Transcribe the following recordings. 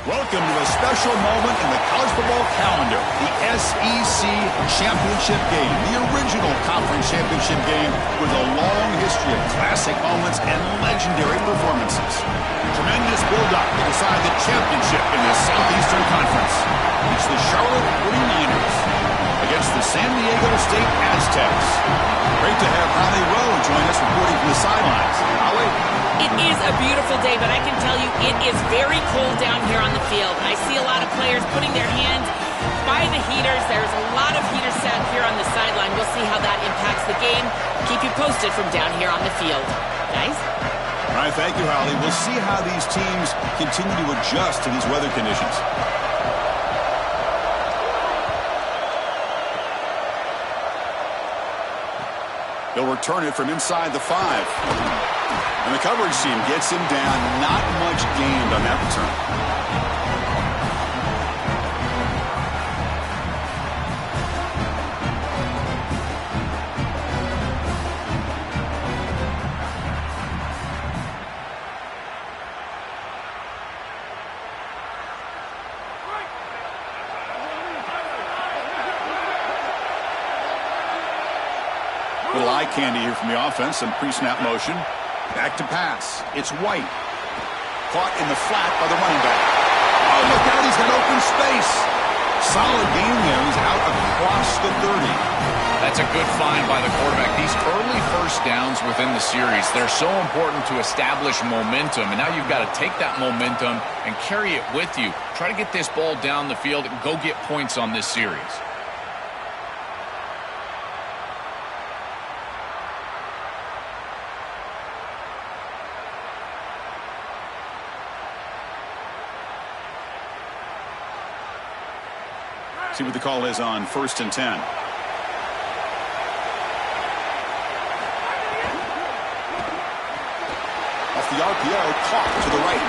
Welcome to a special moment in the college football calendar, the SEC Championship Game, the original conference championship game with a long history of classic moments and legendary performances. Tremendous build-up to decide the championship in the Southeastern Conference. It's the Charlotte 49ers against the San Diego State Aztecs. Great to have Holly Rowe join us reporting from the sidelines. Holly? It is a beautiful day, but I can tell you it is very cold down here on the field. I see a lot of players putting their hands by the heaters. There's a lot of heaters set here on the sideline. We'll see how that impacts the game. Keep you posted from down here on the field. Guys? All right, thank you, Holly. We'll see how these teams continue to adjust to these weather conditions. They'll return it from inside the 5. And the coverage team gets him down. Not much gained on that return. Little eye candy here from the offense. Some pre-snap motion. Back to pass. It's White. Caught in the flat by the running back. Oh, look out. He's got open space. Solid gain there. He's out across the 30. That's a good find by the quarterback. These early first downs within the series, they're so important to establish momentum. And now you've got to take that momentum and carry it with you. Try to get this ball down the field and go get points on this series. See what the call is on 1st and 10. Off the RPO, caught to the right.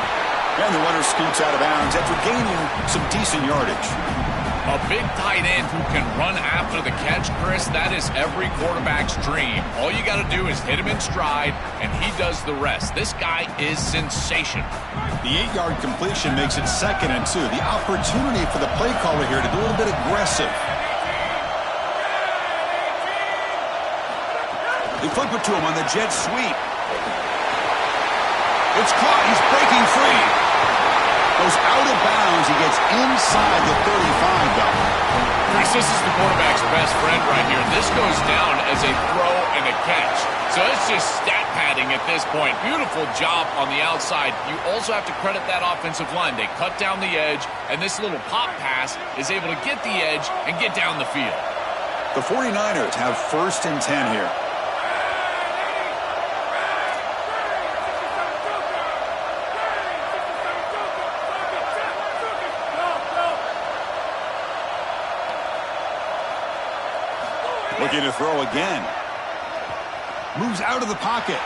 And the runner scoots out of bounds after gaining some decent yardage. A big tight end who can run after the catch, Chris, that is every quarterback's dream. All you got to do is hit him in stride, and he does the rest. This guy is sensational. The 8-yard completion makes it 2nd and 2. The opportunity for the play caller here to be a little bit aggressive. They flip it to him on the jet sweep. It's caught. He's breaking free. Goes out of bounds. He gets inside the 35, though. Chris, this is the quarterback's best friend right here. This goes down as a throw and a catch. So it's just stat padding at this point. Beautiful job on the outside. You also have to credit that offensive line. They cut down the edge, and this little pop pass is able to get the edge and get down the field. The 49ers have 1st and 10 here. Looking to throw again. Moves out of the pocket.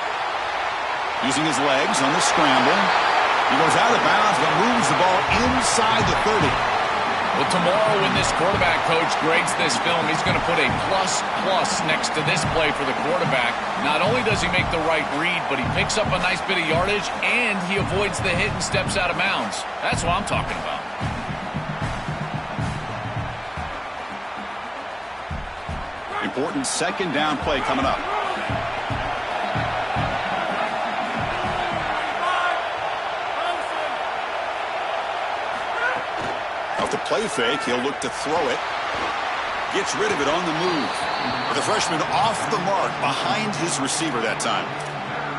Using his legs on the scramble. He goes out of bounds but moves the ball inside the 30. Well, tomorrow when this quarterback coach grades this film, he's going to put a plus next to this play for the quarterback. Not only does he make the right read, but he picks up a nice bit of yardage and he avoids the hit and steps out of bounds. That's what I'm talking about. Important 2nd down play coming up. Off the play fake, he'll look to throw it. Gets rid of it on the move. The freshman off the mark behind his receiver that time.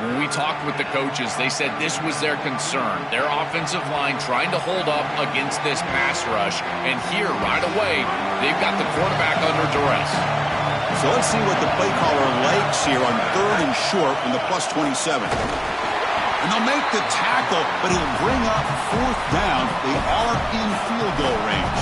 When we talked with the coaches, they said this was their concern. Their offensive line trying to hold up against this pass rush. And here, right away, they've got the quarterback under duress. So let's see what the play caller likes here on 3rd and short from the plus 27. And they'll make the tackle, but he'll bring up 4th down. They are in field goal range.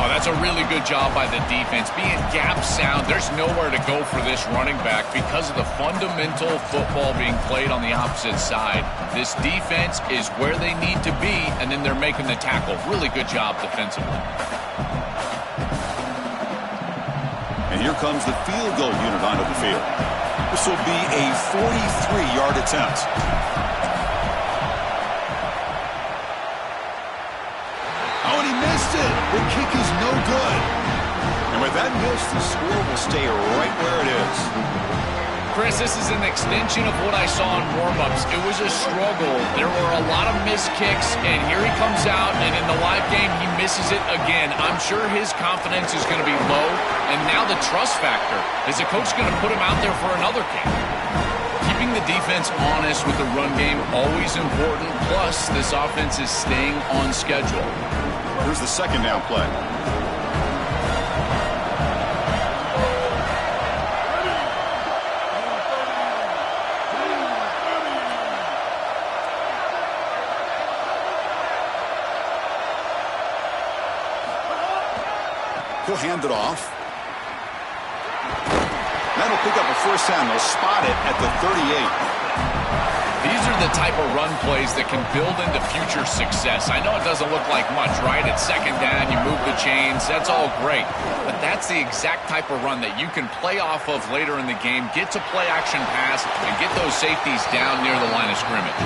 Oh, that's a really good job by the defense. Being gap sound, there's nowhere to go for this running back because of the fundamental football being played on the opposite side. This defense is where they need to be, and then they're making the tackle. Really good job defensively. And here comes the field goal unit onto the field. This will be a 43-yard attempt. The kick is no good. And with that miss, the score will stay right where it is. Chris, this is an extension of what I saw in warm-ups. It was a struggle. There were a lot of missed kicks, and here he comes out, and in the live game, he misses it again. I'm sure his confidence is going to be low, and now the trust factor. Is the coach going to put him out there for another kick? Keeping the defense honest with the run game, always important. Plus, this offense is staying on schedule. Here's the second down play. He'll hand it off. That'll pick up a first down. They'll spot it at the 38. These are the type of run plays that can build into future success. I know it doesn't look like much, right? It's second down, you move the chains, that's all great. But that's the exact type of run that you can play off of later in the game, get to play action pass, and get those safeties down near the line of scrimmage.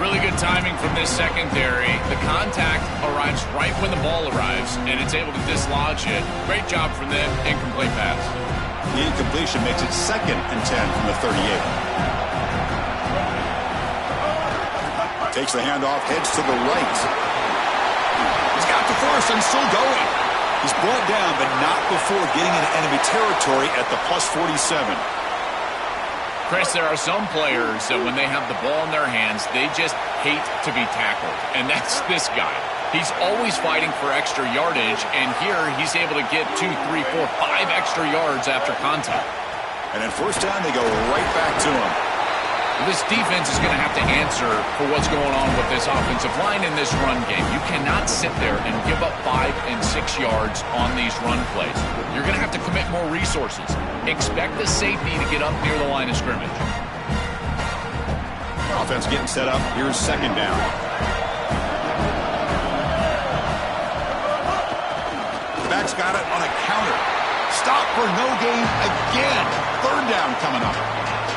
Really good timing from this secondary. The contact arrives right when the ball arrives, and it's able to dislodge it. Great job from them. Incomplete pass. The incompletion makes it 2nd and 10 from the 38. Takes the handoff, heads to the right. He's got the first and still going. He's brought down, but not before getting into enemy territory at the plus 47. Chris, there are some players that when they have the ball in their hands, they just hate to be tackled. And that's this guy. He's always fighting for extra yardage, and here he's able to get 2, 3, 4, 5 extra yards after contact. And then first down, they go right back to him. This defense is going to have to answer for what's going on with this offensive line in this run game. You cannot sit there and give up 5 and 6 yards on these run plays. You're going to have to commit more resources. Expect the safety to get up near the line of scrimmage. Offense getting set up. Here's second down. The back's got it on a counter. Stop for no gain again. Third down coming up.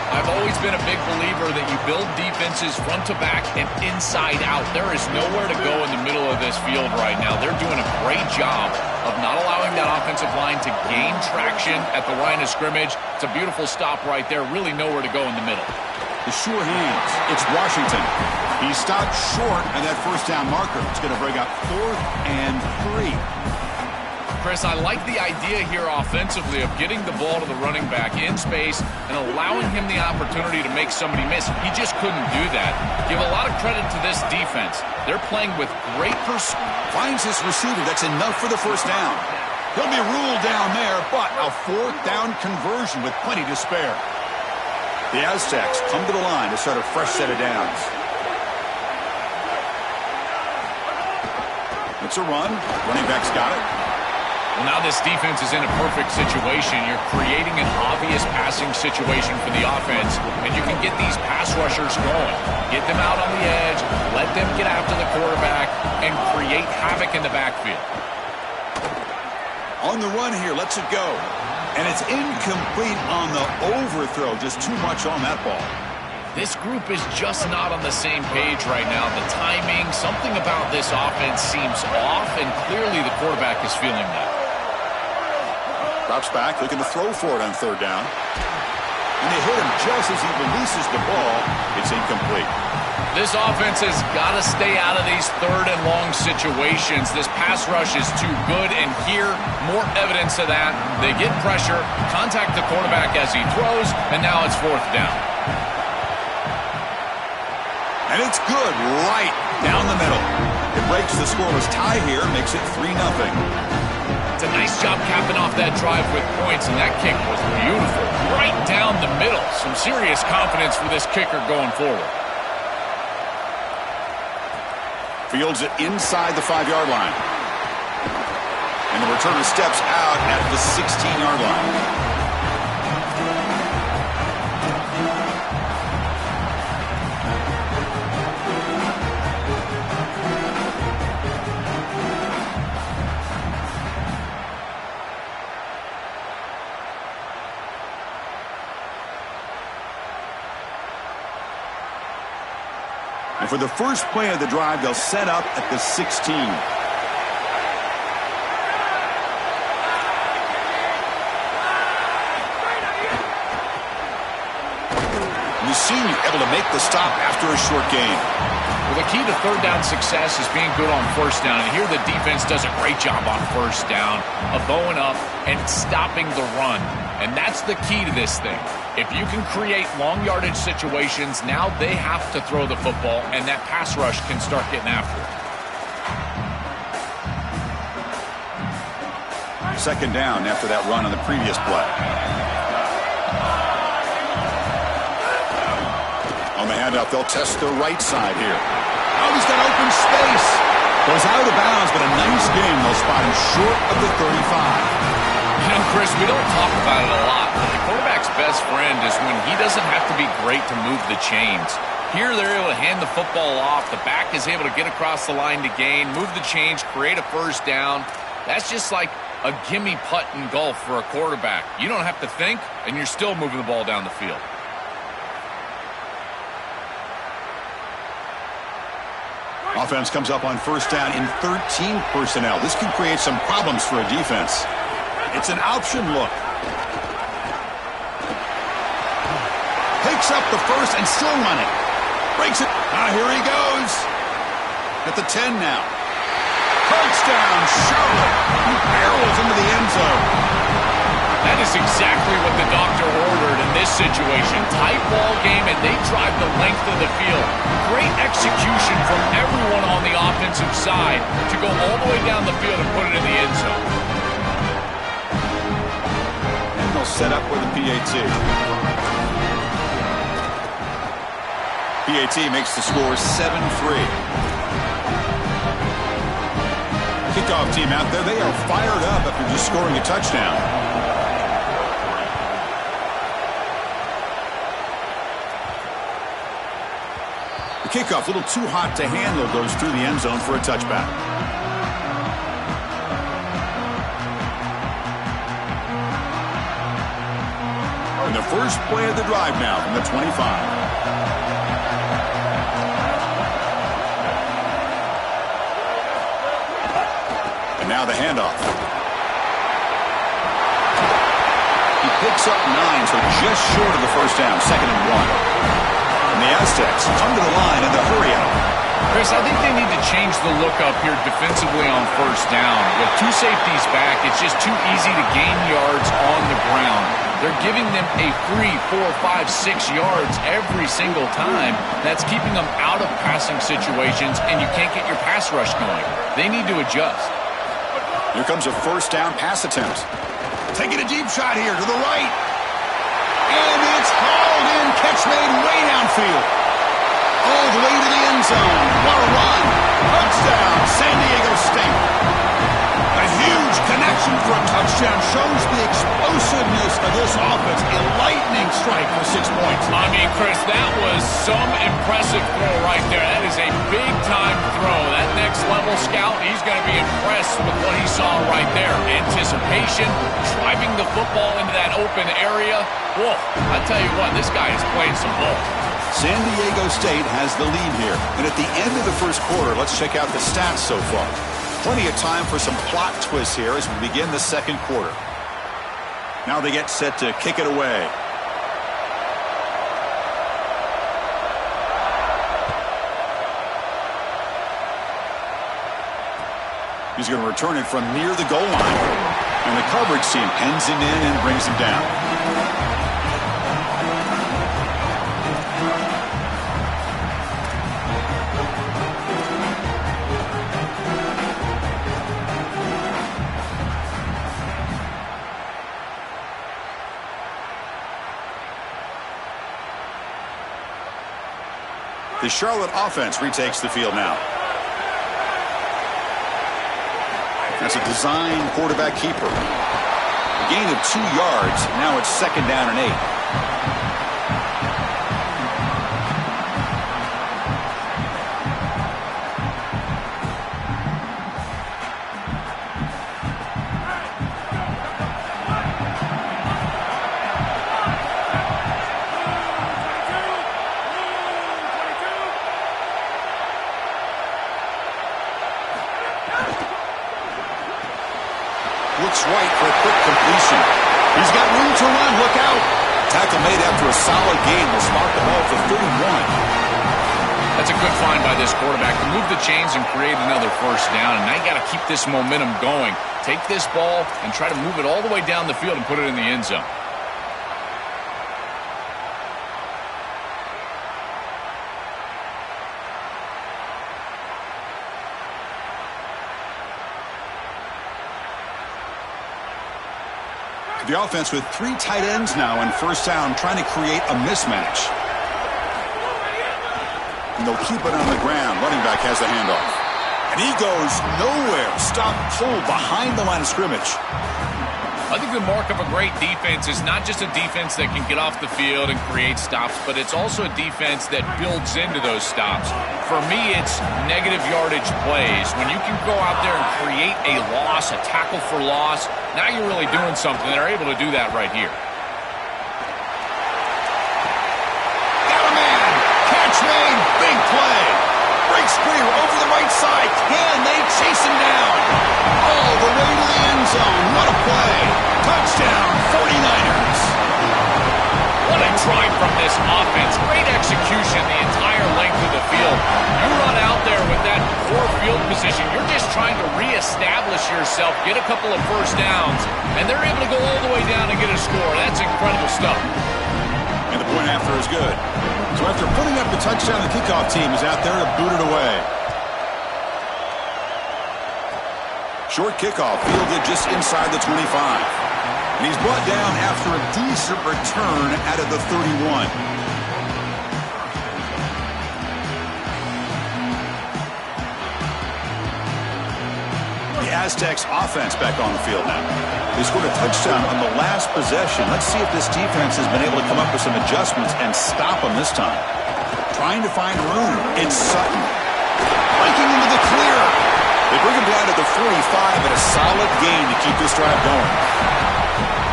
I've always been a big believer that you build defenses front to back and inside out. There is nowhere to go in the middle of this field right now. They're doing a great job of not allowing that offensive line to gain traction at the line of scrimmage. It's a beautiful stop right there. Really nowhere to go in the middle. The sure hands. It's Washington. He stopped short of that first down marker. It's going to bring up 4th and 3. Chris, I like the idea here offensively of getting the ball to the running back in space and allowing him the opportunity to make somebody miss. He just couldn't do that. Give a lot of credit to this defense. They're playing with great pursuit. Finds his receiver. That's enough for the first down. He'll be ruled down there, but a 4th down conversion with plenty to spare. The Aztecs come to the line to start a fresh set of downs. It's a run. Running back's got it. Well, now this defense is in a perfect situation. You're creating an obvious passing situation for the offense, and you can get these pass rushers going. Get them out on the edge, let them get after the quarterback, and create havoc in the backfield. On the run here, lets it go. And it's incomplete on the overthrow. Just too much on that ball. This group is just not on the same page right now. The timing, something about this offense seems off, and clearly the quarterback is feeling that. Drops back, looking to throw for it on third down. And they hit him just as he releases the ball. It's incomplete. This offense has got to stay out of these third and long situations. This pass rush is too good, and here, more evidence of that. They get pressure, contact the quarterback as he throws, and now it's 4th down. And it's good right down the middle. It breaks the scoreless tie here, makes it 3-0. It's a nice job capping off that drive with points, and that kick was beautiful. Right down the middle. Some serious confidence for this kicker going forward. Fields it inside the 5-yard line. And the returner steps out at the 16-yard line. And for the first play of the drive, they'll set up at the 16. The senior able to make the stop after a short gain. Well, the key to third down success is being good on first down. And here the defense does a great job on first down of bowing up and stopping the run. And that's the key to this thing. If you can create long yardage situations, now they have to throw the football, and that pass rush can start getting after it. Second down after that run on the previous play. On the handoff, they'll test the right side here. Oh, he's got open space. Goes out of bounds, but a nice game. They'll spot him short of the 35. You know, Chris, we don't talk about it a lot, but the quarterback's best friend is when he doesn't have to be great to move the chains. Here, they're able to hand the football off. The back is able to get across the line to gain, move the chains, create a first down. That's just like a gimme putt in golf for a quarterback. You don't have to think, and you're still moving the ball down the field. Offense comes up on first down in 13 personnel. This can create some problems for a defense. It's an option look. Picks up the first and still running. Breaks it. Here he goes. At the 10 now. Touchdown, Charlotte. He barrels into the end zone. That is exactly what the doctor ordered in this situation. Tight ball game, and they drive the length of the field. Great execution from everyone on the offensive side to go all the way down the field and put it in the end zone. And they'll set up with a PAT. PAT makes the score 7-3. Kickoff team out there, they are fired up after just scoring a touchdown. The kickoff, a little too hot to handle, goes through the end zone for a touchback. And the first play of the drive now from the 25. Now the handoff. He picks up 9, so just short of the first down, 2nd and 1. And the Aztecs come to the line in the hurry out. Chris, I think they need to change the look up here defensively on first down. With two safeties back, it's just too easy to gain yards on the ground. They're giving them a free 4, 5, 6 yards every single time. That's keeping them out of passing situations, and you can't get your pass rush going. They need to adjust. Here comes a first down pass attempt. Taking a deep shot here to the right. And it's hauled in. Catch made way downfield. All the way to the end zone. What a run. Touchdown, San Diego State. A huge connection for a touchdown shows the explosiveness of this offense. A lightning strike for 6 points. I mean, Chris, that was some impressive throw right there. That is a big-time throw. That next-level scout, he's going to be impressed with what he saw right there. Anticipation, driving the football into that open area. Whoa, I tell you what, this guy is playing some ball. San Diego State has the lead here. And at the end of the first quarter, let's check out the stats so far. Plenty of time for some plot twists here as we begin the second quarter. Now they get set to kick it away. He's going to return it from near the goal line. And the coverage team pens him in and brings him down. The Charlotte offense retakes the field now. That's a design quarterback keeper. A gain of 2 yards. Now it's 2nd down and 8. Looks right for a quick completion. He's got room to run. Look out. Tackle made after a solid gain will spot the ball for 31. That's a good find by this quarterback to move the chains and create another first down. And now you got to keep this momentum going. Take this ball and try to move it all the way down the field and put it in the end zone. The offense with 3 tight ends now in first down, trying to create a mismatch. And they'll keep it on the ground. Running back has the handoff. And he goes nowhere. Stop full behind the line of scrimmage. I think the mark of a great defense is not just a defense that can get off the field and create stops, but it's also a defense that builds into those stops. For me, it's negative yardage plays. When you can go out there and create a loss, a tackle for loss, now you're really doing something. They're able to do that right here. Got a man. Catch made. Big play. Breaks clear over the right side. Can they chase him down? All the way to the end zone. What a play. Touchdown, 49ers. What a drive from this offense. Great execution the entire length of the field. You run out there with that poor field position. You're just trying to reestablish yourself, get a couple of first downs, and they're able to go all the way down and get a score. That's incredible stuff. And the point after is good. So after putting up the touchdown, the kickoff team is out there to boot it away. Short kickoff, fielded just inside the 25. And he's brought down after a decent return out of the 31. The Aztecs offense back on the field now. They scored a touchdown on the last possession. Let's see if this defense has been able to come up with some adjustments and stop them this time. Trying to find room. It's Sutton. Breaking into the clear. They bring him down to the 45 and a solid gain to keep this drive going.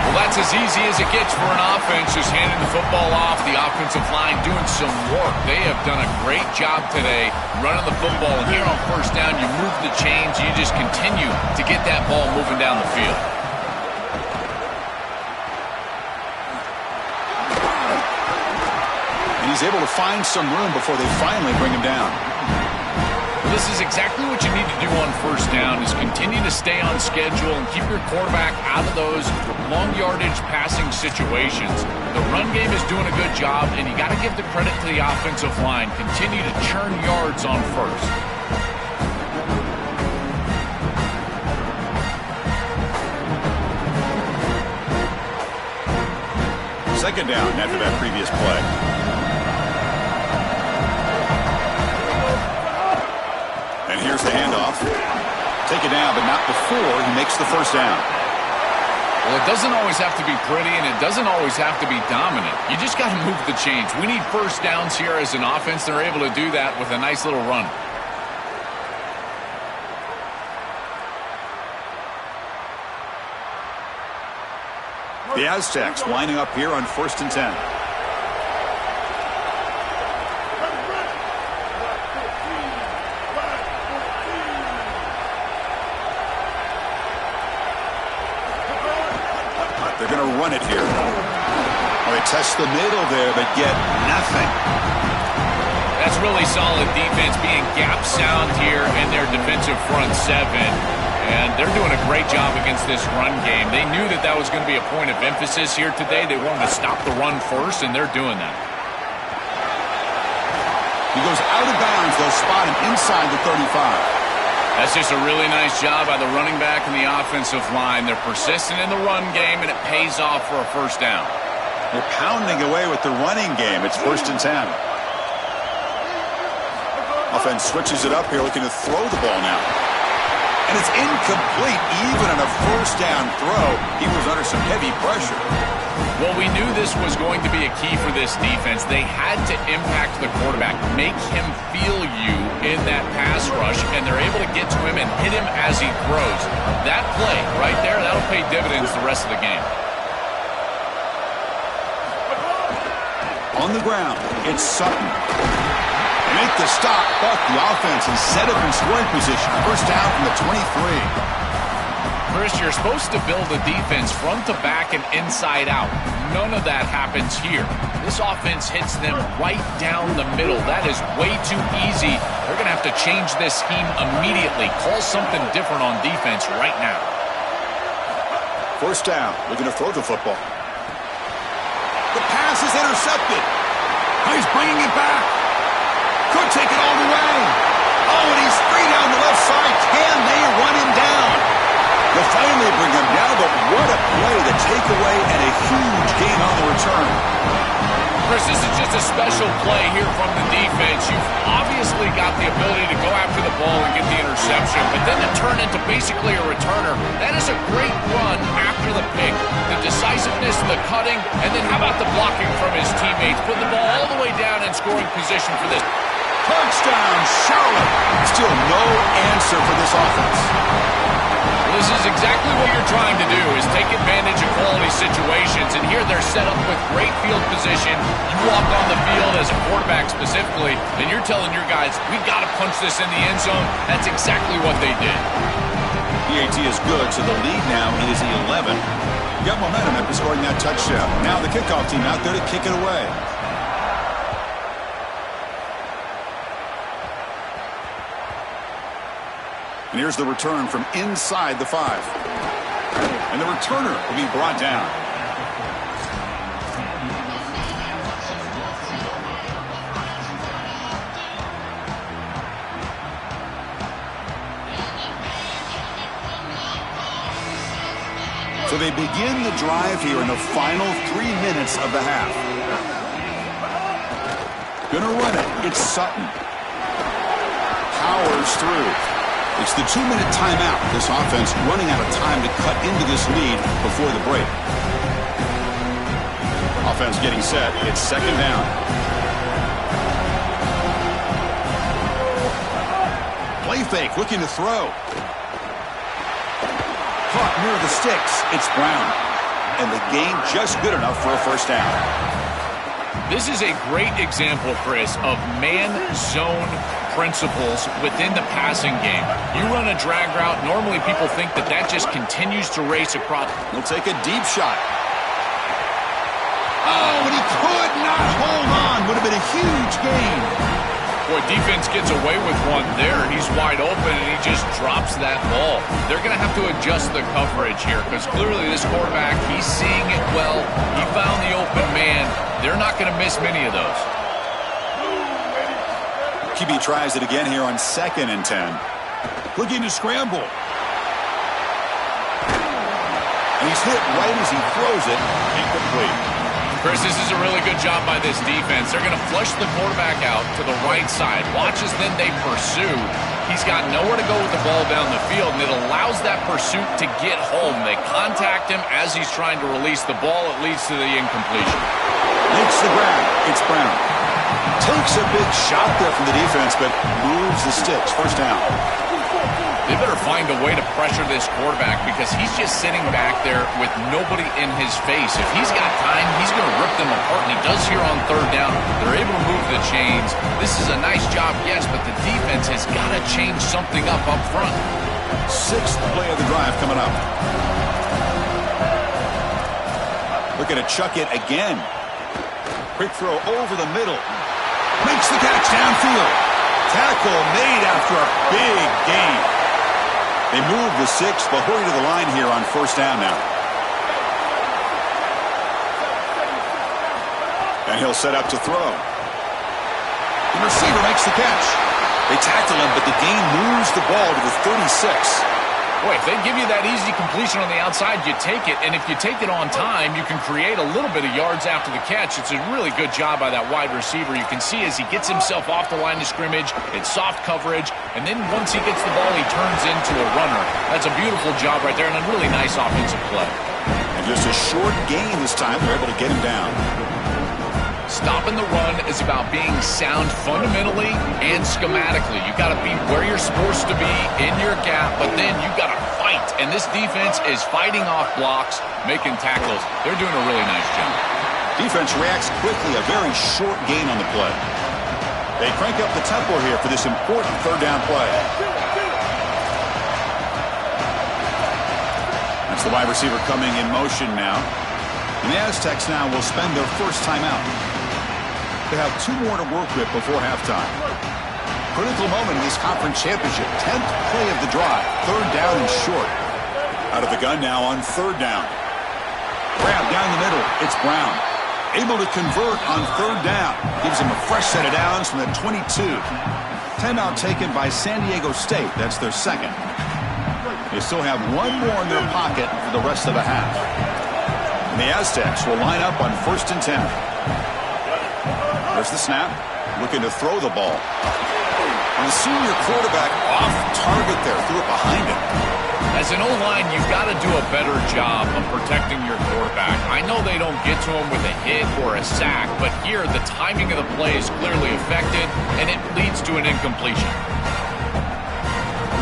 Well, that's as easy as it gets for an offense, just handing the football off. The offensive line doing some work. They have done a great job today running the football. And here on first down, you move the chains. You just continue to get that ball moving down the field. And he's able to find some room before they finally bring him down. This is exactly what you need to do on first down, is continue to stay on schedule and keep your quarterback out of those long yardage passing situations. The run game is doing a good job, and you got to give the credit to the offensive line. Continue to churn yards on first. Second down after that previous play. And here's the handoff. Take it down, but not before he makes the first down. Well, it doesn't always have to be pretty, and it doesn't always have to be dominant. You just got to move the chains. We need first downs here as an offense. They're able to do that with a nice little run. The Aztecs lining up here on 1st and 10. They're going to run it here. Well, they test the middle there, but get nothing. That's really solid defense, being gap sound here in their defensive front seven. And they're doing a great job against this run game. They knew that that was going to be a point of emphasis here today. They wanted to stop the run first, and they're doing that. He goes out of bounds. They'll spot him inside the 35. That's just a really nice job by the running back and the offensive line. They're persistent in the run game, and it pays off for a first down. They're pounding away with the running game. It's 1st and 10. Offense switches it up here, looking to throw the ball now. And it's incomplete, even on a first down throw. He was under some heavy pressure. Well, we knew this was going to be a key for this defense. They had to impact the quarterback, make him feel you in that pass rush, and they're able to get to him and hit him as he throws. That play right there, that'll pay dividends the rest of the game. On the ground, it's Sutton. They make the stop, but the offense is set up in scoring position. First down from the 23. Chris, you're supposed to build a defense front to back and inside out. None of that happens here. This offense hits them right down the middle. That is way too easy. They're going to have to change this scheme immediately. Call something different on defense right now. First down, looking to throw the football. The pass is intercepted. He's bringing it back. Could take it all the way. Oh, and he's free down the left side. Can they run him down? They'll finally bring him down, but what a play, the takeaway, and a huge gain on the return. Chris, this is just a special play here from the defense. You've obviously got the ability to go after the ball and get the interception, but then to turn into basically a returner, that is a great run after the pick. The decisiveness, the cutting, and then how about the blocking from his teammates? Put the ball all the way down in scoring position for this. Touchdown, Charlotte. Still no answer for this offense. This is exactly what you're trying to do, is take advantage of quality situations. And here they're set up with great field position. You walk on the field as a quarterback specifically, and you're telling your guys, we've got to punch this in the end zone. That's exactly what they did. PAT is good, so the lead now is 11. Got momentum after scoring that touchdown. Now the kickoff team out there to kick it away. And here's the return from inside the 5. And the returner will be brought down. So they begin the drive here in the final 3 minutes of the half. Gonna run it. It's Sutton. Powers through. It's the 2-minute timeout. This offense running out of time to cut into this lead before the break. Offense getting set. It's second down. Play fake, looking to throw. Caught near the sticks. It's Brown. And the gain just good enough for a first down. This is a great example, Chris, of man-zone principles within the passing game. You run a drag route, normally people think that that just continues to race across. He'll take a deep shot. Oh, and he could not hold on. Would have been a huge gain. Boy, defense gets away with one there. He's wide open, and he just drops that ball. They're going to have to adjust the coverage here because clearly this quarterback, he's seeing it well. He found the open man. They're not going to miss many of those. QB tries it again here on 2nd and 10. Looking to scramble. And he's hit right as he throws it. Incomplete. Chris, this is a really good job by this defense. They're going to flush the quarterback out to the right side. Watch as then they pursue. He's got nowhere to go with the ball down the field, and it allows that pursuit to get home. They contact him as he's trying to release the ball. It leads to the incompletion. Makes the grab. It's Brown. Takes a big shot there from the defense, but moves the sticks. First down. They better find a way to pressure this quarterback because he's just sitting back there with nobody in his face. If he's got time, he's going to rip them apart, and he does here on 3rd down. They're able to move the chains. This is a nice job, yes, but the defense has got to change something up front. 6th play of the drive coming up. Looking to chuck it again. Quick throw over the middle. Makes the catch downfield. Tackle made after a big gain. They move the 6th, but hurry to the line here on 1st down now. And he'll set up to throw. The receiver makes the catch. They tackle him, but the gain moves the ball to the 36. Boy, if they give you that easy completion on the outside, you take it. And if you take it on time, you can create a little bit of yards after the catch. It's a really good job by that wide receiver. You can see as he gets himself off the line of scrimmage, it's soft coverage. And then once he gets the ball, he turns into a runner. That's a beautiful job right there and a really nice offensive play. And just a short gain this time. They're able to get him down. Stopping the run is about being sound fundamentally and schematically. You got to be where you're supposed to be in your gap, but then you got to fight. And this defense is fighting off blocks, making tackles. They're doing a really nice job. Defense reacts quickly, a very short gain on the play. They crank up the tempo here for this important 3rd down play. The wide receiver coming in motion now. And the Aztecs now will spend their first timeout. They have 2 more to work with before halftime. Critical moment in this conference championship. 10th play of the drive. 3rd down and short. Out of the gun now on 3rd down. Grab down the middle. It's Brown. Able to convert on 3rd down. Gives him a fresh set of downs from the 22. Timeout taken by San Diego State. That's their second. They still have 1 more in their pocket for the rest of the half. And the Aztecs will line up on 1st and 10. There's the snap. Looking to throw the ball. And the senior quarterback off target there. Threw it behind him. As an O-line, you've got to do a better job of protecting your quarterback. I know they don't get to him with a hit or a sack, but here the timing of the play is clearly affected, and it leads to an incompletion.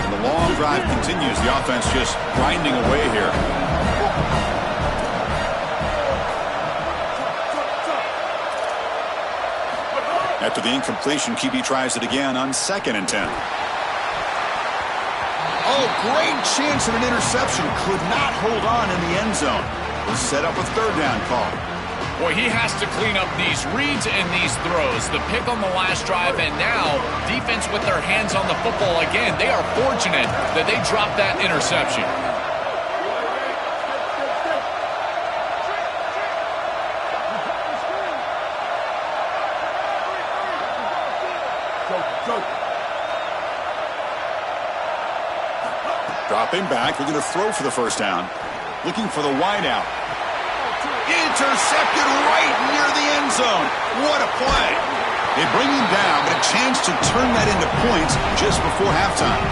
And the long drive continues. The offense just grinding away here. After the incompletion, QB tries it again on 2nd and 10. Oh, great chance of an interception. Could not hold on in the end zone. Was set up a 3rd down call. Boy, he has to clean up these reads and these throws. The pick on the last drive, and now defense with their hands on the football again. They are fortunate that they dropped that interception. Dropping back, looking to throw for the 1st down. Looking for the wideout. Intercepted right near the end zone. What a play. They bring him down, but a chance to turn that into points just before halftime.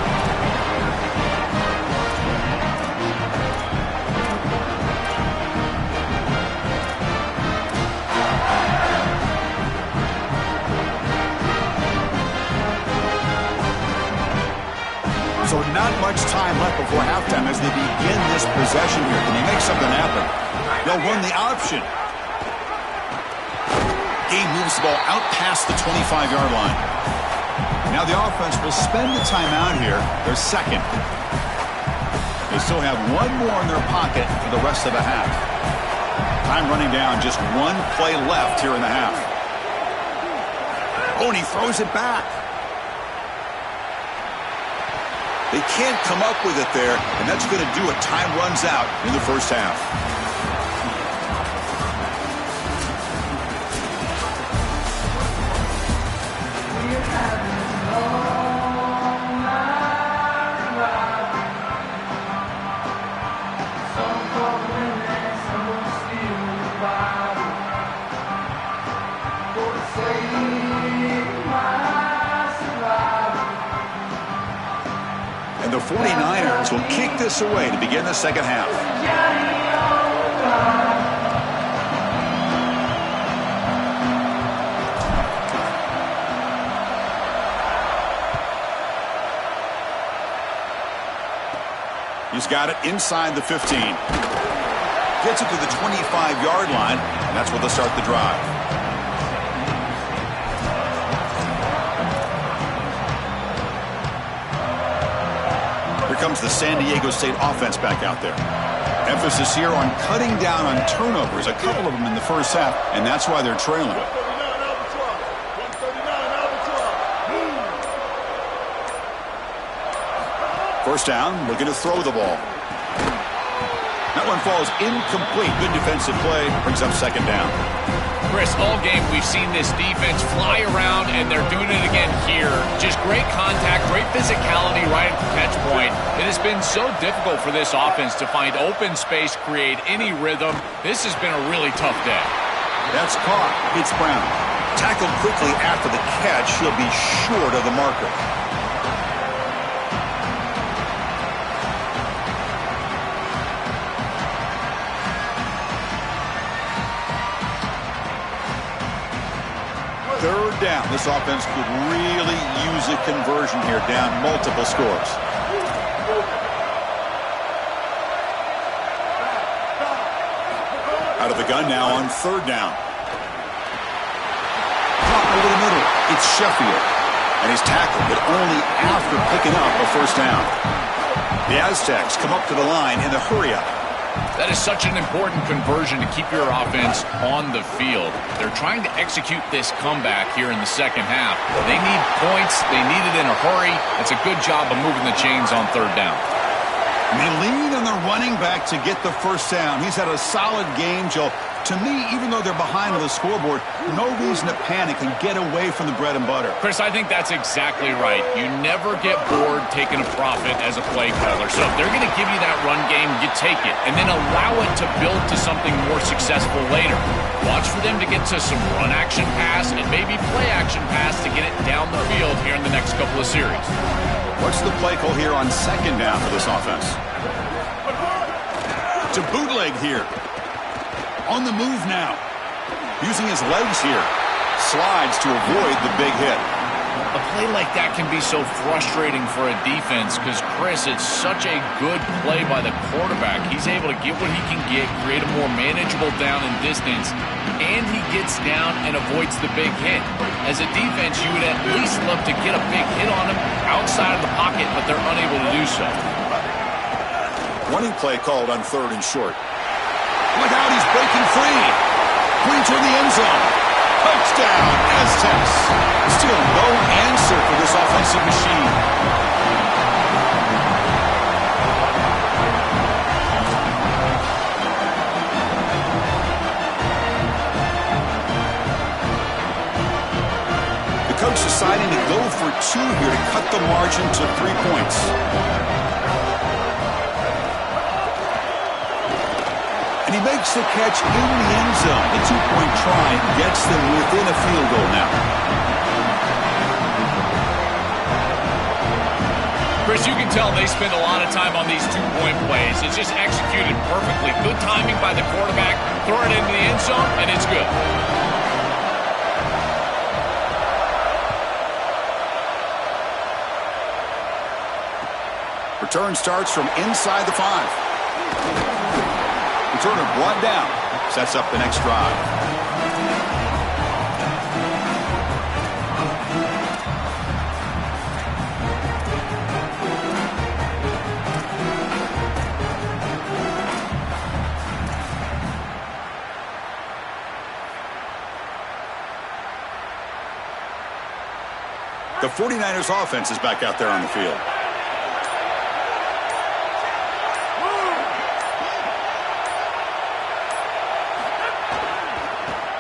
So not much time left before halftime as they begin this possession here. Can they make something happen? They'll run the option. Game moves the ball out past the 25-yard line. Now the offense will spend the timeout here. Their second. They still have 1 more in their pocket for the rest of the half. Time running down. Just 1 play left here in the half. Oh, and he throws it back. They can't come up with it there, and that's going to do it. Time runs out in the first half. The 49ers will kick this away to begin the second half. He's got it inside the 15. Gets it to the 25-yard line, and that's where they'll start the drive. Comes the San Diego State offense back out there. Emphasis here on cutting down on turnovers, a couple of them in the first half, and that's why they're trailing. First down, looking to throw the ball. That one falls incomplete. Good defensive play, brings up 2nd down. Chris, all game we've seen this defense fly around, and they're doing it again here. Just great contact, great physicality right at the catch point. It has been so difficult for this offense to find open space, create any rhythm. This has been a really tough day. That's caught. It's Brown. Tackled quickly after the catch. He'll be short of the marker. Third down. This offense could really use a conversion here, down multiple scores. Out of the gun now on 3rd down. Caught over the middle. It's Sheffield. And he's tackled, but only after picking up a 1st down. The Aztecs come up to the line in the hurry-up. That is such an important conversion to keep your offense on the field. They're trying to execute this comeback here in the second half. They need points. They need it in a hurry. It's a good job of moving the chains on third down. They lean on the running back to get the first down. He's had a solid game, Joe. To me, even though they're behind on the scoreboard, no reason to panic and get away from the bread and butter. Chris, I think that's exactly right. You never get bored taking a profit as a play caller. So if they're going to give you that run game, you take it, and then allow it to build to something more successful later. Watch for them to get to some run action pass and maybe play action pass to get it down the field here in the next couple of series. What's the play call here on second down for this offense? To bootleg here. On the move now. Using his legs here. Slides to avoid the big hit. A play like that can be so frustrating for a defense because, Chris, it's such a good play by the quarterback. He's able to get what he can get, create a more manageable down and distance, and he gets down and avoids the big hit. As a defense, you would at least love to get a big hit on him outside of the pocket, but they're unable to do so. Running play called on third and short. Look out, he's breaking free. Free toward the end zone. Touchdown, Aztecs. Still no answer for this offensive machine. The coach deciding to go for two here to cut the margin to 3 points. And he makes the catch in the end zone. The two-point try gets them within a field goal now. Chris, you can tell they spend a lot of time on these two-point plays. It's just executed perfectly. Good timing by the quarterback. Throw it into the end zone, and it's good. Return starts from inside the 5. Returner brought down. Sets up the next drive. The 49ers offense is back out there on the field.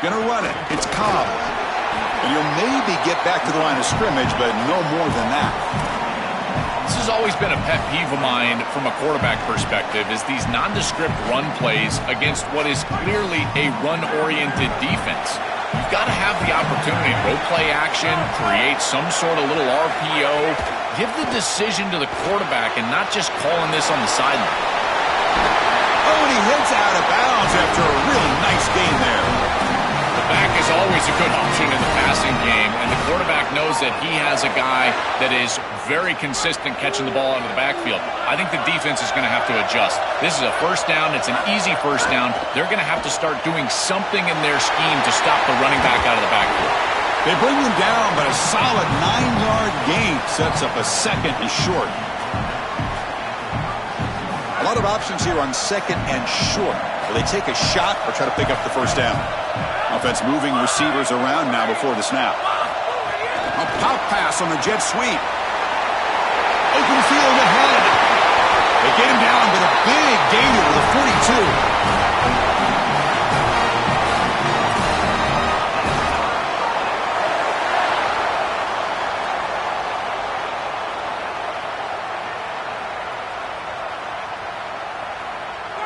Gonna run it. It's Cobb. And you'll maybe get back to the line of scrimmage, but no more than that. This has always been a pet peeve of mine from a quarterback perspective is these nondescript run plays against what is clearly a run-oriented defense. You've got to have the opportunity to go play action, create some sort of little RPO, give the decision to the quarterback and not just calling this on the sideline. Oh, and he hits out of bounds after a really nice game there. The back is always a good option in the passing game, and the quarterback knows that he has a guy that is very consistent catching the ball out of the backfield. I think the defense is going to have to adjust. This is a first down. It's an easy first down. They're going to have to start doing something in their scheme to stop the running back out of the backfield. They bring him down, but a solid 9-yard gain sets up a second and short. A lot of options here on second and short. Will they take a shot or try to pick up the first down? Offense moving receivers around now before the snap. A pop pass on the jet sweep. Open field ahead. They get him down, but a big gain to the 42.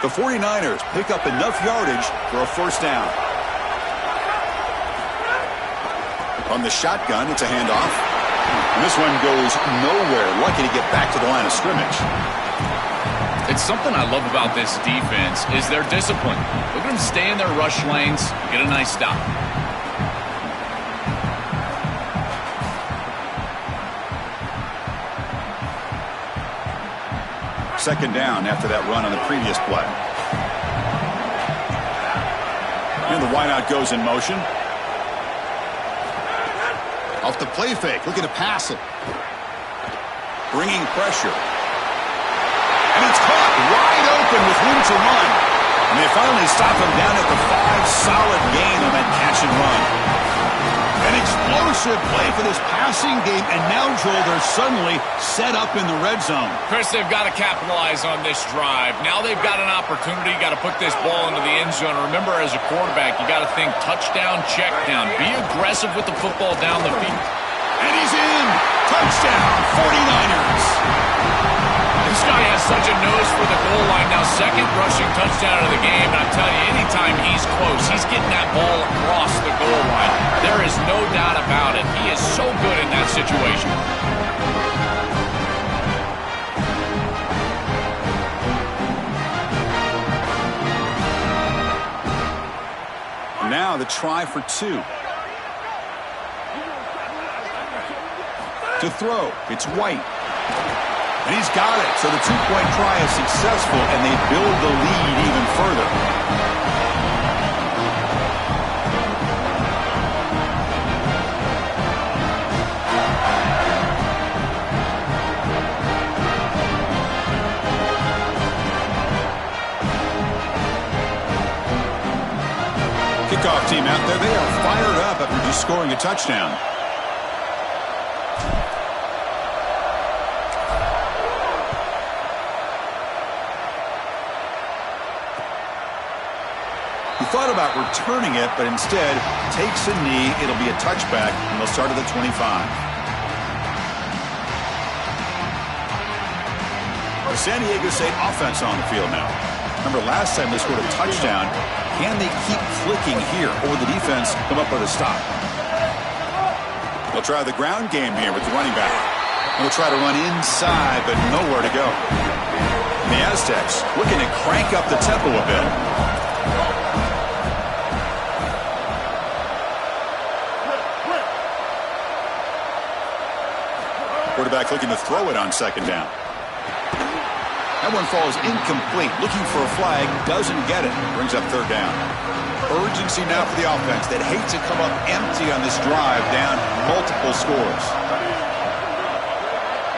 The 49ers pick up enough yardage for a first down. On the shotgun, it's a handoff. And this one goes nowhere. Lucky to get back to the line of scrimmage. It's something I love about this defense is their discipline. Look at them stay in their rush lanes, get a nice stop. Second down after that run on the previous play. And the wideout goes in motion. Off the play fake, looking to pass it. Bringing pressure. And it's caught wide open. open with room to run. And they finally stop him down at the 5. Solid gain on that catch and run. An explosive play for this passing game, and now, Joel, they're suddenly set up in the red zone. Chris, they've got to capitalize on this drive. Now they've got an opportunity. You got to put this ball into the end zone. Remember, as a quarterback, you got to think touchdown, check down. Be aggressive with the football down the field. And he's in. Touchdown, 49ers. This guy has such a nose for the goal line. Now, second rushing touchdown of the game. And I'm telling you, anytime he's close, he's getting that ball across the goal line. There is no doubt about it. He is so good in that situation. Now the try for 2. To throw, it's White. And he's got it. So the 2-point try is successful, and they build the lead even further. Kickoff team out there. They are fired up after just scoring a touchdown. He thought about returning it, but instead takes a knee. It'll be a touchback, and they'll start at the 25. The San Diego State offense on the field now. Remember, last time they scored a touchdown. Can they keep clicking here, or will the defense come up with a stop? They'll try the ground game here with the running back. They'll try to run inside, but nowhere to go. The Aztecs looking to crank up the tempo a bit. Quarterback looking to throw it on second down. That one falls incomplete. Looking for a flag. Doesn't get it. Brings up third down. Urgency now for the offense. They'd hate to come up empty on this drive, down multiple scores.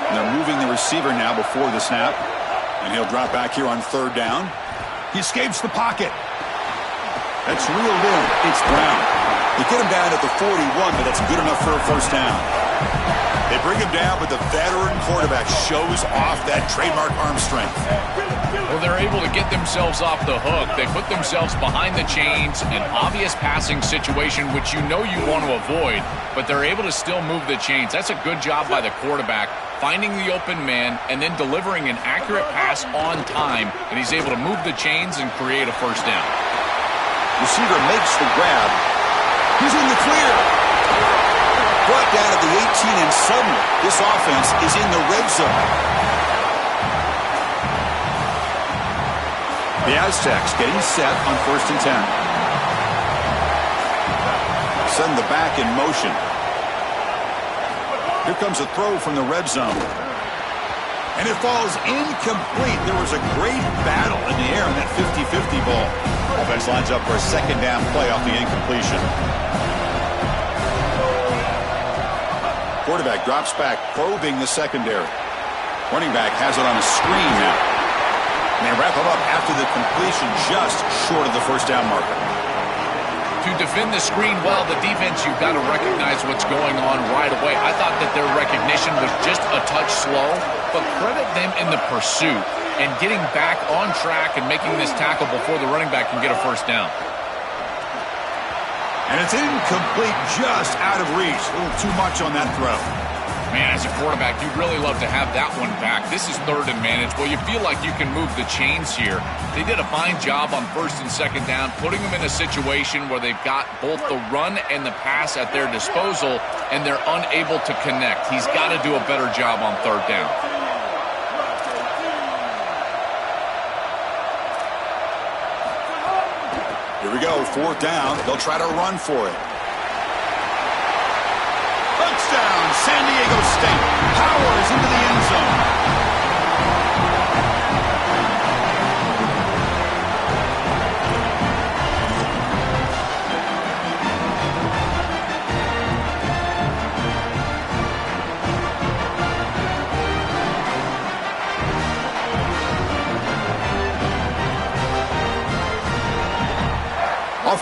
And they're moving the receiver now before the snap. And he'll drop back here on third down. He escapes the pocket. That's reeled in. It's Brown. They get him down at the 41, but that's good enough for a first down. They bring him down, but the veteran quarterback shows off that trademark arm strength. Well, they're able to get themselves off the hook. They put themselves behind the chains, an obvious passing situation, which you know you want to avoid, but they're able to still move the chains. That's a good job by the quarterback, finding the open man and then delivering an accurate pass on time, and he's able to move the chains and create a first down. Receiver makes the grab. He's in the clear. Brought down at the 18, and suddenly this offense is in the red zone. The Aztecs getting set on 1st and 10. Send the back in motion. Here comes a throw from the red zone. And it falls incomplete. There was a great battle in the air in that 50-50 ball. Offense lines up for a second down play off the incompletion. Quarterback drops back, probing the secondary. Running back has it on a screen now. And they wrap him up after the completion, just short of the first down marker. To defend the screen well, the defense, you've got to recognize what's going on right away. I thought that their recognition was just a touch slow, but credit them in the pursuit and getting back on track and making this tackle before the running back can get a first down. And it's incomplete, just out of reach. A little too much on that throw. Man, as a quarterback, you'd really love to have that one back. This is third and manageable. You feel like you can move the chains here. They did a fine job on first and second down, putting them in a situation where they've got both the run and the pass at their disposal, and they're unable to connect. He's got to do a better job on third down. Here we go, fourth down. They'll try to run for it. Touchdown, San Diego State. Powers into the end zone.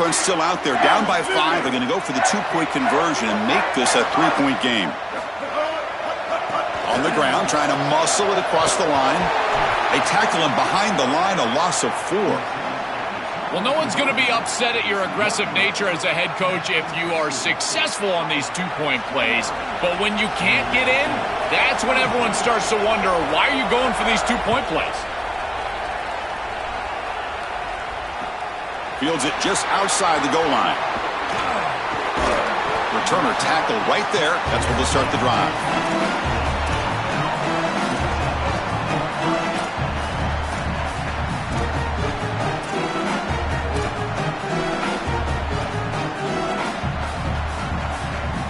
offense still out there. Down by 5. They're going to go for the 2-point conversion and make this a 3-point game. On the ground, trying to muscle it across the line. They tackle him behind the line, a loss of 4. Well, no one's going to be upset at your aggressive nature as a head coach if you are successful on these 2-point plays. But when you can't get in, that's when everyone starts to wonder, why are you going for these 2-point plays? Fields it just outside the goal line. Returner tackled right there. That's where they'll start the drive.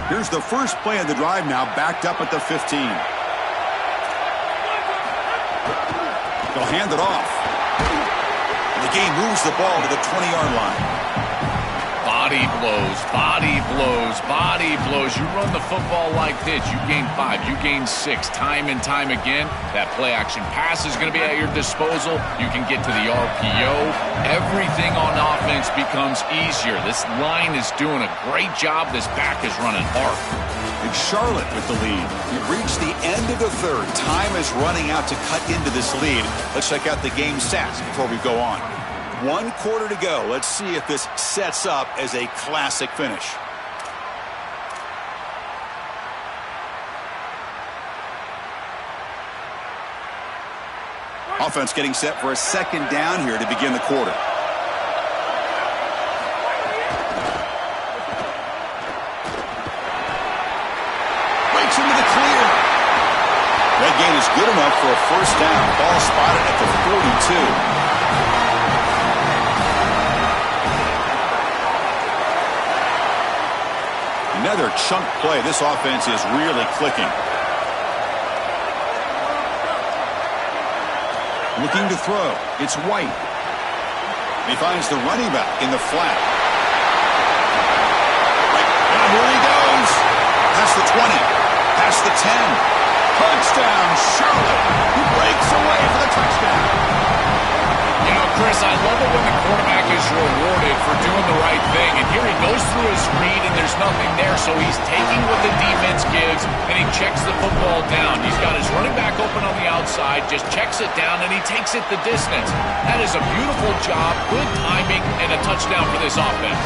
Here's the first play of the drive now, backed up at the 15. They'll hand it off. The game moves the ball to the 20-yard line. Body blows, body blows, body blows. You run the football like this, you gain 5, you gain 6, time and time again. That play-action pass is going to be at your disposal. You can get to the RPO. Everything on offense becomes easier. This line is doing a great job. This back is running hard. It's Charlotte with the lead. We've reached the end of the third. Time is running out to cut into this lead. Let's check out the game stats before we go on. 1 quarter to go. Let's see if this sets up as a classic finish. Offense getting set for a second down here to begin the quarter. Breaks into the clear. That gain is good enough for a first down. Ball spotted at the 42. Another chunk play. This offense is really clicking. Looking to throw. It's White. He finds the running back in the flat. And here he goes. Past the 20. Past the 10. Touchdown, Charlotte. He breaks away for the touchdown. You know, Chris, I love it when the quarterback is rewarded for doing the right thing. And here he goes through his read, and there's nothing there. So he's taking what the defense gives, and he checks the football down. He's got his running back open on the outside, just checks it down, and he takes it the distance. That is a beautiful job, good timing, and a touchdown for this offense.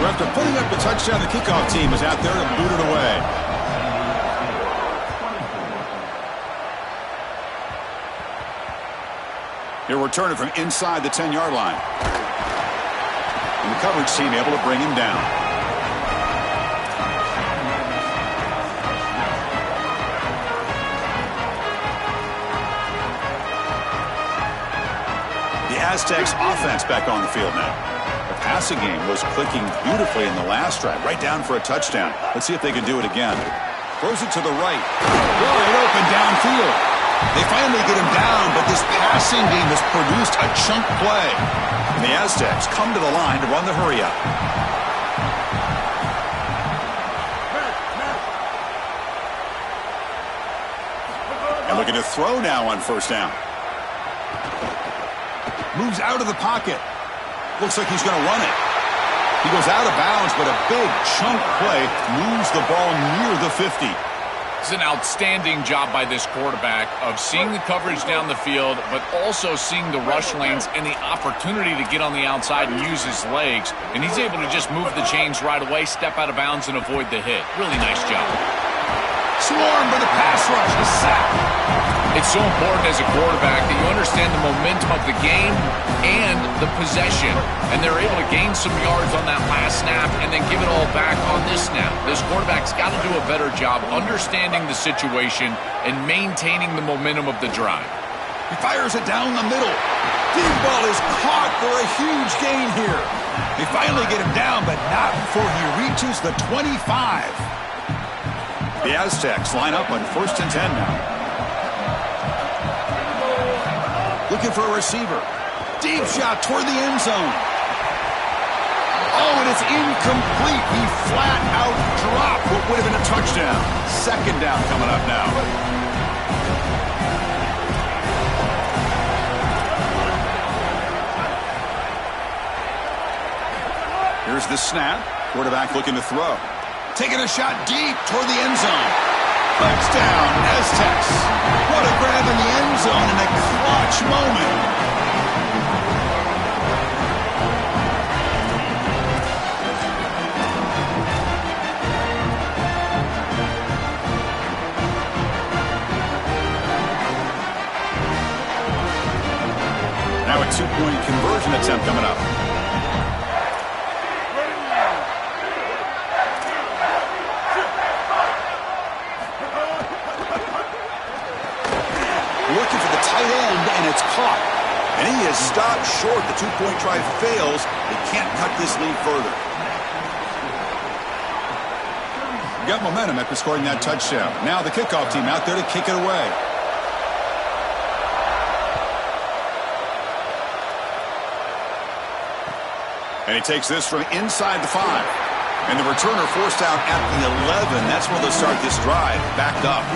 So after putting up the touchdown, the kickoff team is out there to boot it away. He'll return it from inside the 10-yard line. And the coverage team able to bring him down. The Aztecs offense back on the field now. The passing game was clicking beautifully in the last drive, right down for a touchdown. Let's see if they can do it again. Throws it to the right. Wide open downfield. They finally get him down, but this passing game has produced a chunk play. And the Aztecs come to the line to run the hurry-up. And looking to throw now on first down. Moves out of the pocket. Looks like he's going to run it. He goes out of bounds, but a big chunk play moves the ball near the 50. It's an outstanding job by this quarterback of seeing the coverage down the field, but also seeing the rush lanes and the opportunity to get on the outside and use his legs. And he's able to just move the chains right away, step out of bounds, and avoid the hit. Really nice job. Swarmed by the pass rush, the sack. It's so important as a quarterback that you understand the momentum of the game and the possession. And they're able to gain some yards on that last snap and then give it all back on this snap. This quarterback's got to do a better job understanding the situation and maintaining the momentum of the drive. He fires it down the middle. Deep ball is caught for a huge gain here. They finally get him down, but not before he reaches the 25. The Aztecs line up on 1st and 10 now. Looking for a receiver. Deep shot toward the end zone. Oh, and it's incomplete. He flat out dropped what would have been a touchdown. Second down coming up now. Here's the snap. Quarterback looking to throw. Taking a shot deep toward the end zone. Touchdown, Aztecs. What a grab in the end zone in a clutch moment. Now a two-point conversion attempt coming up. Looking for the tight end, and it's caught. And he is stopped short. The two-point try fails. They can't cut this lead further. Got momentum after scoring that touchdown. Now the kickoff team out there to kick it away. And he takes this from inside the 5. And the returner forced out at the 11. That's where they'll start this drive. Backed up.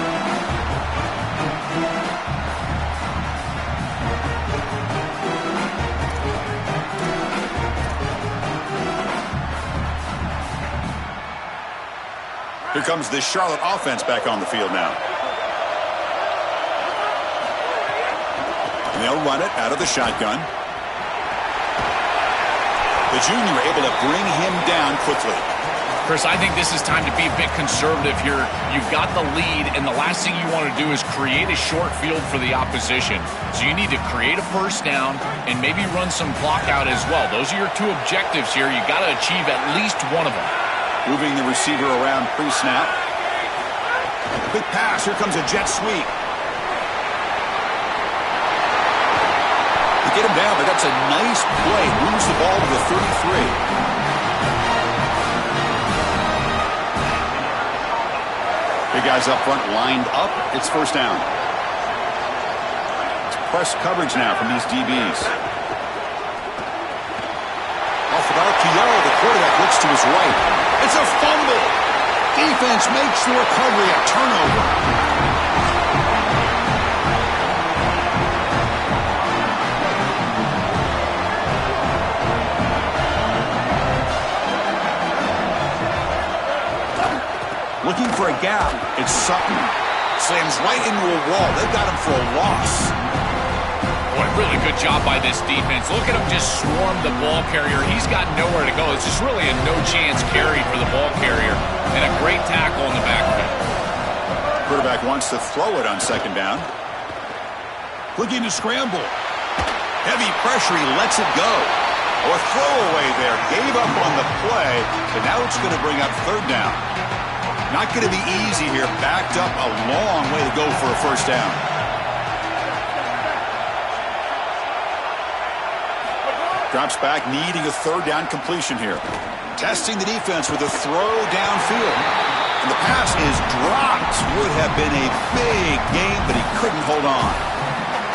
Here comes the Charlotte offense back on the field now. And they'll run it out of the shotgun. The junior able to bring him down quickly. Chris, I think this is time to be a bit conservative here. You've got the lead, and the last thing you want to do is create a short field for the opposition. So you need to create a first down and maybe run some clock out as well. Those are your two objectives here. You've got to achieve at least one of them. Moving the receiver around pre-snap. Quick pass. Here comes a jet sweep. They get him down, but that's a nice play. Moves the ball to the 33. Big guys up front lined up. It's first down. It's press coverage now from these DBs. Off of RPO, the quarterback looks to his right. It's a fumble. Defense makes the recovery a turnover. Looking for a gap. It's Sutton. Slams right into a wall. They've got him for a loss. Boy, really good job by this defense. Look at him just swarm the ball carrier. He's got nowhere to go. It's just really a no-chance carry for the ball carrier. And a great tackle in the backfield. Quarterback wants to throw it on second down. Looking to scramble. Heavy pressure. He lets it go. Or throwaway there. Gave up on the play. But now it's going to bring up third down. Not going to be easy here. Backed up a long way to go for a first down. Drops back, needing a third down completion here. Testing the defense with a throw downfield. And the pass is dropped. Would have been a big game, but he couldn't hold on.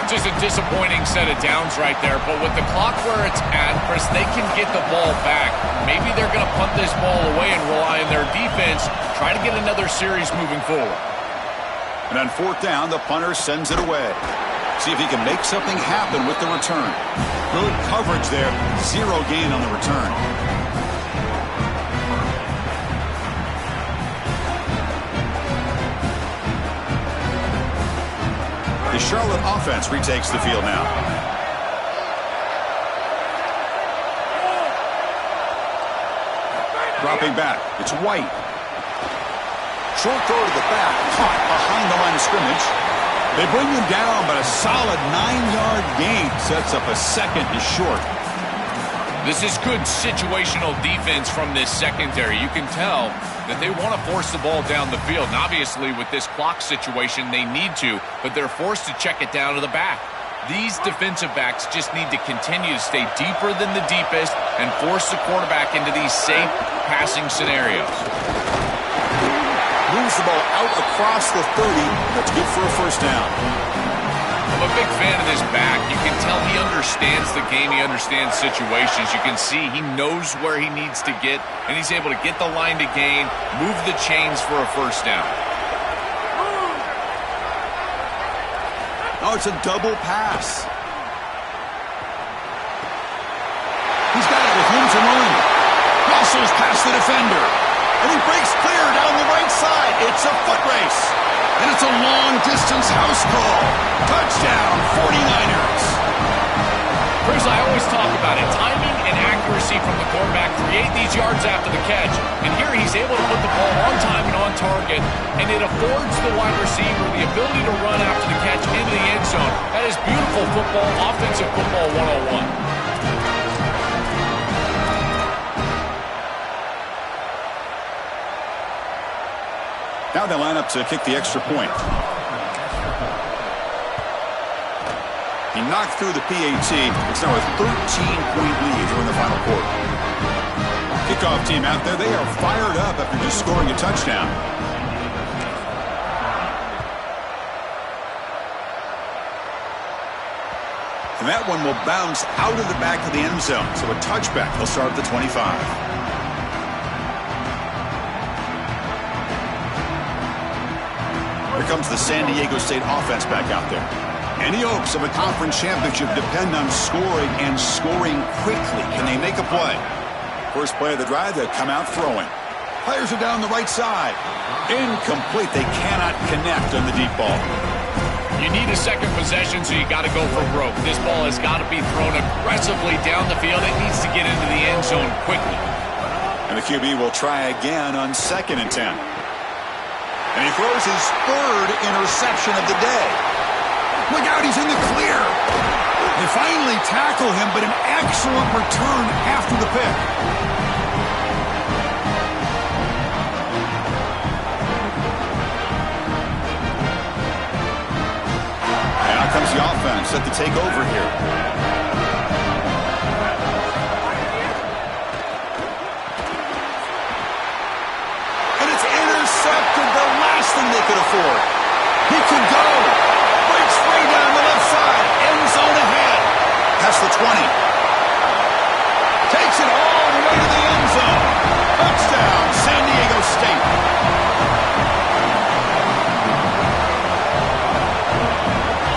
Just a disappointing set of downs right there. But with the clock where it's at, Chris, they can get the ball back. Maybe they're going to punt this ball away and rely on their defense. Try to get another series moving forward. And on fourth down, the punter sends it away. See if he can make something happen with the return. Good coverage there. Zero gain on the return. The Charlotte offense retakes the field now. Dropping back. It's White. Short throw to the back. Caught behind the line of scrimmage. They bring him down, but a solid 9-yard gain sets up a second and short. This is good situational defense from this secondary. You can tell that they want to force the ball down the field. And obviously, with this clock situation, they need to, but they're forced to check it down to the back. These defensive backs just need to continue to stay deeper than the deepest and force the quarterback into these safe passing scenarios. Moves the ball out across the 30. That's good for a first down. I'm a big fan of this back. You can tell he understands the game. He understands situations. You can see he knows where he needs to get, and he's able to get the line to gain, move the chains for a first down. Oh, it's a double pass. He's got it with room to run. Oh, Muscles past the defender. And he breaks clear down the right side. It's a foot race. And it's a long-distance house call. Touchdown, 49ers. Chris, I always talk about it. Timing and accuracy from the quarterback create these yards after the catch. And here he's able to put the ball on time and on target. And it affords the wide receiver the ability to run after the catch into the end zone. That is beautiful football, offensive football 101. Now they line up to kick the extra point. He knocked through the PAT. It's now a 13-point lead here in the final quarter. Kickoff team out there, they are fired up after just scoring a touchdown. And that one will bounce out of the back of the end zone. So a touchback. They'll start at the 25. Here comes the San Diego State offense back out there. Any hopes of a conference championship depend on scoring and scoring quickly. Can they make a play? First play of the drive, they come out throwing. Players are down the right side. Incomplete. They cannot connect on the deep ball. You need a second possession, so you got to go for broke. This ball has got to be thrown aggressively down the field. It needs to get into the end zone quickly. And the QB will try again on 2nd and 10. And he throws his 3rd interception of the day. Look out, he's in the clear. They finally tackle him, but an excellent return after the pick. And out comes the offense set to take over here. Thing they could afford. He could go. Breaks free down the left side. End zone ahead. Past the 20. Takes it all the way to the end zone. Touchdown, San Diego State.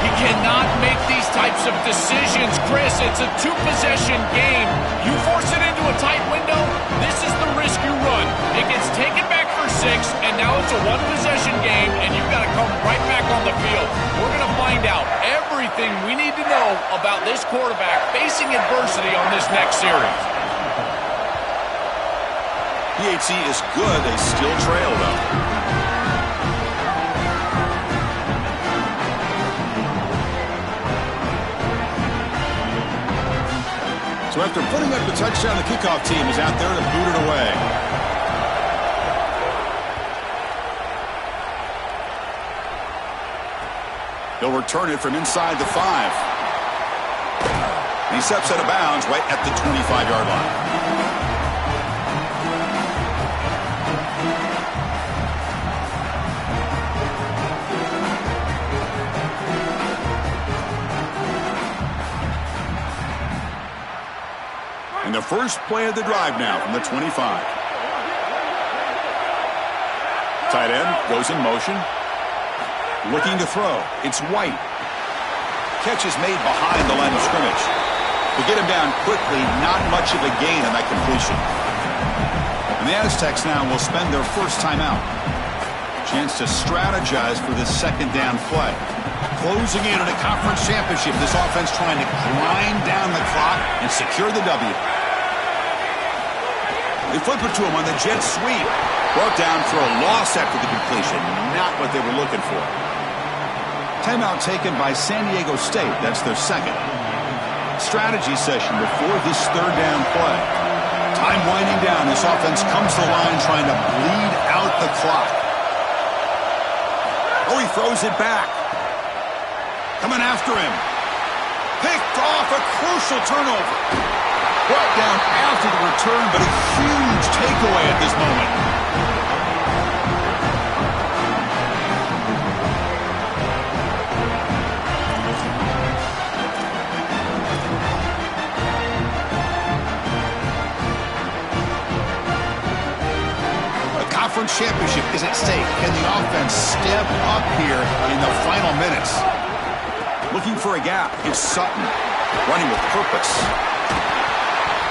He cannot make these types of decisions, Chris. It's a 2-possession game. You force it into a tight window, this is the risk you run. It gets taken back for 6, and now it's a 1-possession game, and you've got to come right back on the field. We're going to find out everything we need to know about this quarterback facing adversity on this next series. PAT is good. They still trail, though. So after putting up the touchdown, the kickoff team is out there to boot it away. He'll return it from inside the 5. And he steps out of bounds right at the 25-yard line. And the first play of the drive now from the 25. Tight end goes in motion. Looking to throw. It's White. Catch is made behind the line of scrimmage. They get him down quickly. Not much of a gain on that completion. And the Aztecs now will spend their first timeout. Chance to strategize for this 2nd down play. Closing in on a conference championship. This offense trying to grind down the clock and secure the W. They flip it to him on the jet sweep. Brought down for a loss after the completion. Not what they were looking for. Timeout taken by San Diego State. That's their 2nd. Strategy session before this 3rd down play. Time winding down. This offense comes to the line trying to bleed out the clock. Oh, he throws it back. Coming after him. Picked off, a crucial turnover. Brought down after the return, but a huge takeaway at this moment. The conference championship is at stake. Can the offense step up here in the final minutes? Looking for a gap. It's Sutton running with purpose.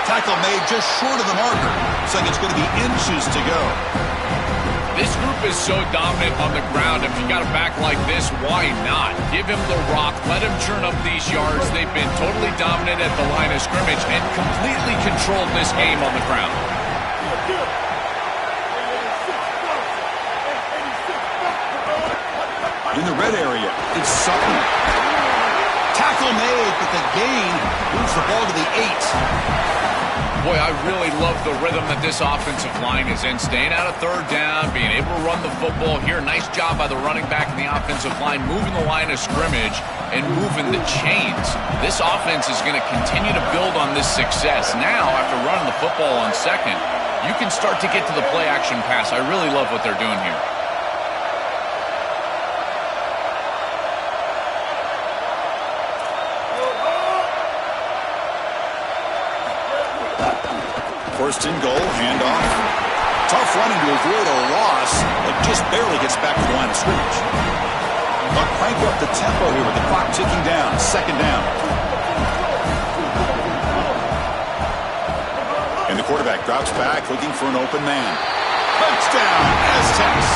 Tackle made just short of the marker. looks like it's going to be inches to go. This group is so dominant on the ground. If you got a back like this, why not? Give him the rock. Let him churn up these yards. They've been totally dominant at the line of scrimmage and completely controlled this game on the ground. In the red area, it's Sutton. Tackle made, but the gain moves the ball to the 8. Boy, I really love the rhythm that this offensive line is in. Staying out of third down, being able to run the football here. Nice job by the running back and the offensive line, moving the line of scrimmage and moving the chains. This offense is going to continue to build on this success. Now, after running the football on second, you can start to get to the play-action pass. I really love what they're doing here. First and goal, handoff. Tough running to avoid a loss, but just barely gets back to the line of scrimmage. But crank up the tempo here with the clock ticking down. Second down. And the quarterback drops back, looking for an open man. Touchdown, Aztecs.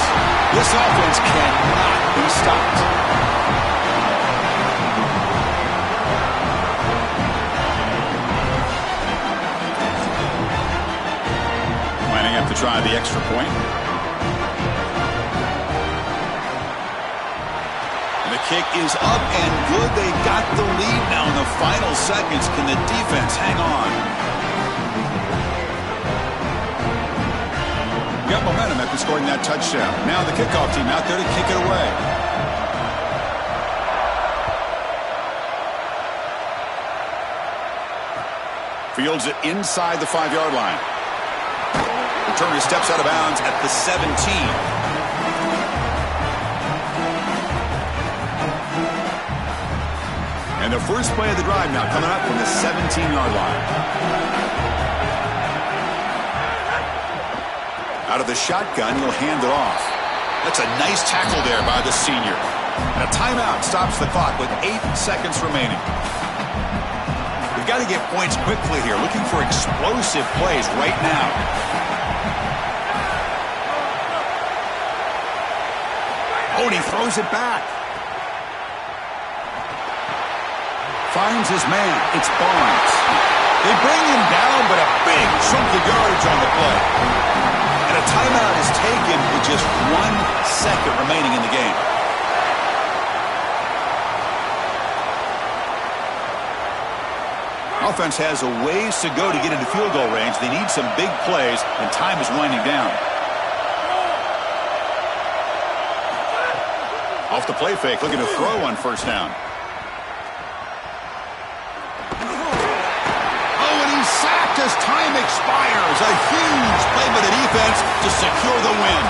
This offense cannot be stopped. To try the extra point. And the kick is up and good. They got the lead now in the final seconds. Can the defense hang on? Got momentum after scoring that touchdown. Now the kickoff team out there to kick it away. Fields it inside the 5-yard line. Returner steps out of bounds at the 17. And the first play of the drive now coming up from the 17-yard line. Out of the shotgun, he'll hand it off. That's a nice tackle there by the senior. And a timeout stops the clock with 8 seconds remaining. We've got to get points quickly here, looking for explosive plays right now. Oh, and he throws it back. Finds his man. It's Barnes. They bring him down, but a big chunk of yardage on the play. And a timeout is taken with just 1 second remaining in the game. Offense has a ways to go to get into field goal range. They need some big plays, and time is winding down. Off the play fake, looking to throw on first down. Oh, and he's sacked as time expires. A huge play by the defense to secure the win.